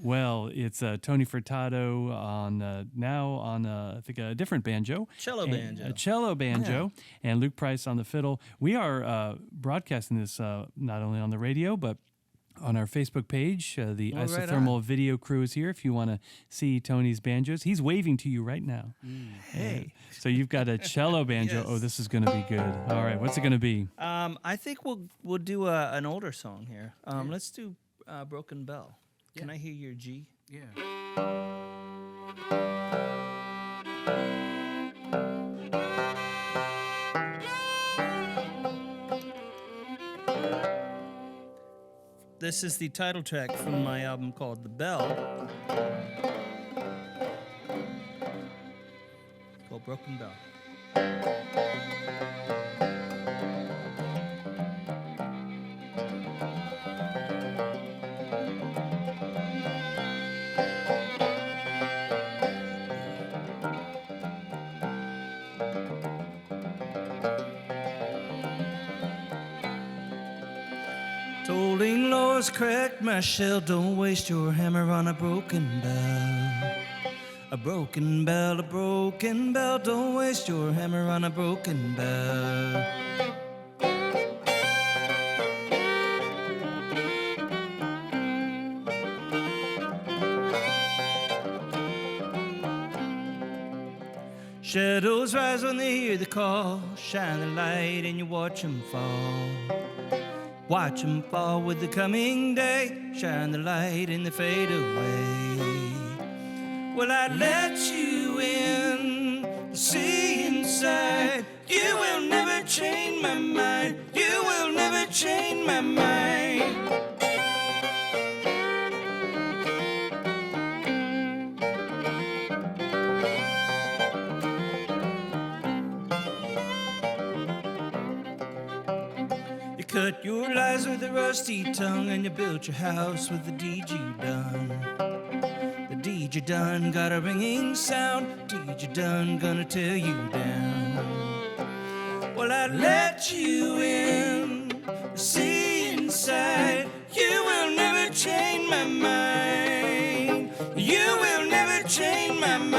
Well, it's Tony Furtado on now on I think a different banjo, a cello banjo, and Luke Price on the fiddle. We are broadcasting this not only on the radio but on our Facebook page. The Isothermal video crew is here. If you want to see Tony's banjos, he's waving to you right now. Hey, so you've got a cello banjo. Yes. Oh, this is going to be good. All right, what's it going to be? I think we'll do an older song here. Let's do Broken Bell. Can I hear your G? Yeah. This is the title track from my album called The Bell. It's called Broken Bell. Tolling laws cracked my shell. Don't waste your hammer on a broken bell. A broken bell, a broken bell. Don't waste your hammer on a broken bell. Shadows rise when they hear the call. Shine the light and you watch them fall. Watch them fall with the coming day. Shine the light and they fade away. Well, I let you in, see inside. You will never change my mind. You will never change my mind. Cut your lies with a rusty tongue, and you built your house with the deed you done. The deed you done got a ringing sound. Deed you done gonna tear you down. Well, I let you in, see inside. You will never change my mind. You will never change my mind.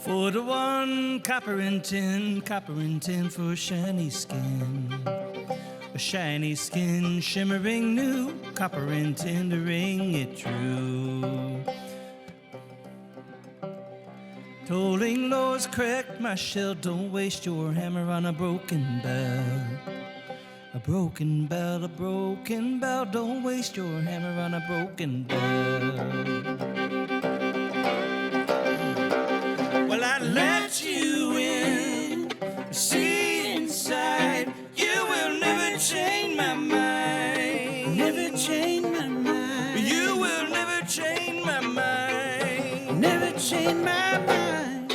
For the one, copper and tin for shiny skin. A shiny skin shimmering new, copper and tin to ring it true. Tolling laws cracked my shell. Don't waste your hammer on a broken bell. A broken bell, a broken bell. Don't waste your hammer on a broken bell. Well, I let you in, see inside. You will never change my mind. Never change my mind. You will never change my mind. Never change my mind.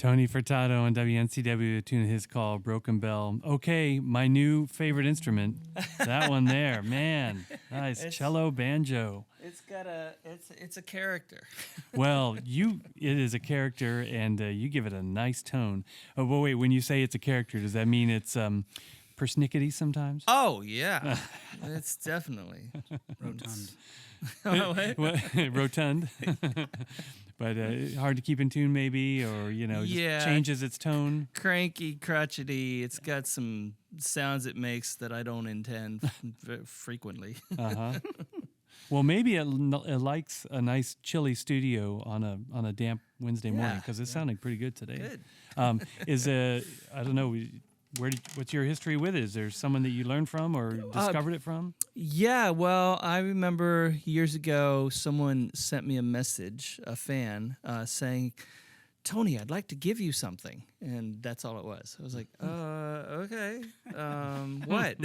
Tony Furtado on WNCW, a tune of his called Broken Bell. Okay, my new favorite instrument, that one there, man, nice, cello banjo. It's a character. Well, it is a character, and you give it a nice tone. Oh, well, wait, when you say it's a character, does that mean it's persnickety sometimes? Oh, yeah. It's definitely rotund. Rotund. But hard to keep in tune, maybe, or just changes its tone. Cranky, crotchety. It's got some sounds it makes that I don't intend frequently. Well, maybe it likes a nice chilly studio on a damp Wednesday morning, because it's sounding pretty good today. Good. I don't know. What's your history with it? Is there someone that you learned from or discovered it from? Yeah, well, I remember years ago someone sent me a message, a fan, saying, Tony, I'd like to give you something. And that's all it was. I was like, okay, what?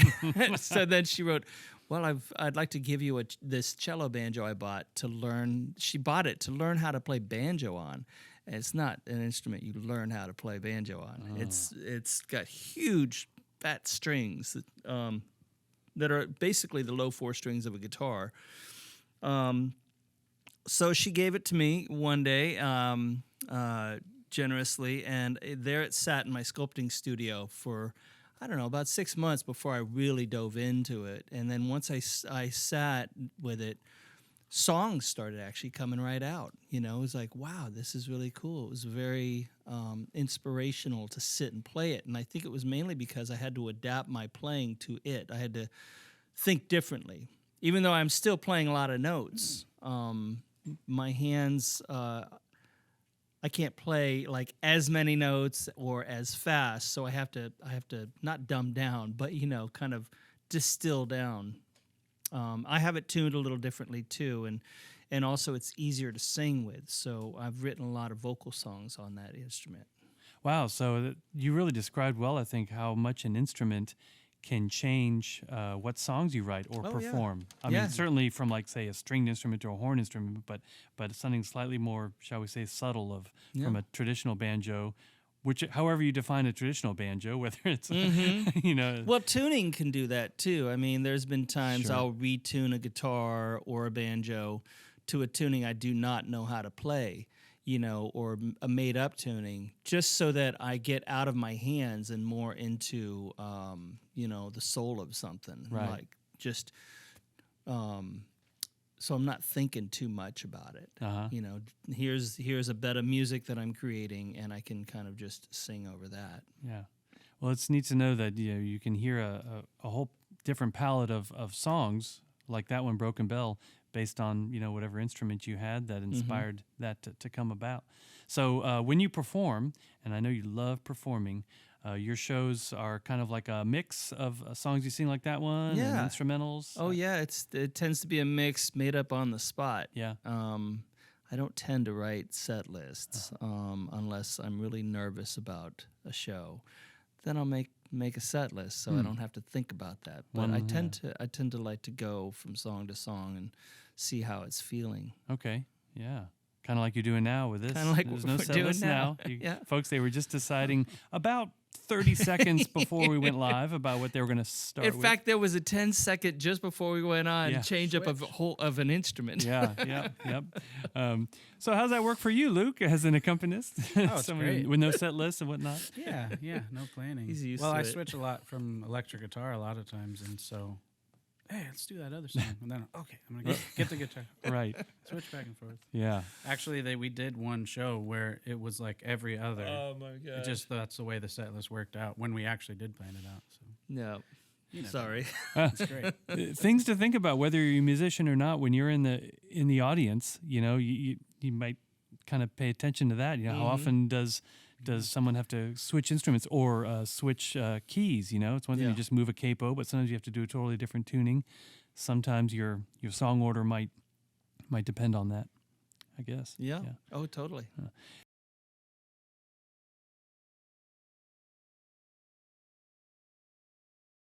So then she wrote, well, I'd like to give you this cello banjo I bought to learn. She bought it to learn how to play banjo on. And it's not an instrument you learn how to play banjo on. Oh. It's got huge fat strings that are basically the low 4 strings of a guitar. So she gave it to me one day generously, and there it sat in my sculpting studio for, I don't know, about 6 months before I really dove into it. And then once I sat with it, songs started actually coming right out. It was like, wow, this is really cool. It was very inspirational to sit and play it. And I think it was mainly because I had to adapt my playing to it. I had to think differently. Even though I'm still playing a lot of notes, my hands, I can't play like as many notes or as fast. So I have to not dumb down, but, kind of distill down. I have it tuned a little differently too, and also it's easier to sing with. So I've written a lot of vocal songs on that instrument. Wow, so you really described well, I think, how much an instrument can change what songs you write or perform. Yeah. I mean, certainly from, like, say, a stringed instrument or a horn instrument, but something slightly more, shall we say, subtle from a traditional banjo. Which, however you define a traditional banjo, whether it's, Well, tuning can do that, too. I mean, there's been times I'll retune a guitar or a banjo to a tuning I do not know how to play, or a made-up tuning, just so that I get out of my hands and more into, the soul of something. Right. Like, just... so I'm not thinking too much about it. Here's a bit of music that I'm creating, and I can kind of just sing over that. Yeah. Well, it's neat to know that you can hear a whole different palette of songs like that one, Broken Bell, based on whatever instrument you had that inspired that to come about. So when you perform, and I know you love performing, your shows are kind of like a mix of songs you sing like that one and instrumentals. Oh, yeah. It tends to be a mix made up on the spot. Yeah. I don't tend to write set lists unless I'm really nervous about a show. Then I'll make a set list so I don't have to think about that. But I tend to like to go from song to song and see how it's feeling. Okay. Yeah. Kind of like you're doing now with this. Kind of like There's what no we're set doing list now. Folks, they were just deciding about 30 seconds before we went live about what they were going to start with. In fact, there was a 10-second just before we went on change up of an instrument. Yep. So how's that work for you, Luke, as an accompanist? It's great. With no set list and whatnot? Yeah, no planning. He's used to I it. Switch a lot from electric guitar a lot of times, and so... Hey, let's do that other song. And then, okay, I'm going to get the guitar. Right. Switch back and forth. Yeah. Actually, we did one show where it was like every other. Oh, my God. That's the way the set list worked out when we actually did plan it out. So. No. Sorry. It's great. Things to think about, whether you're a musician or not, when you're in the audience, you might kind of pay attention to that. How often does someone have to switch instruments or switch keys? It's one thing to just move a capo, but sometimes you have to do a totally different tuning. Sometimes your song order might depend on that, I guess. Yeah. Oh, totally.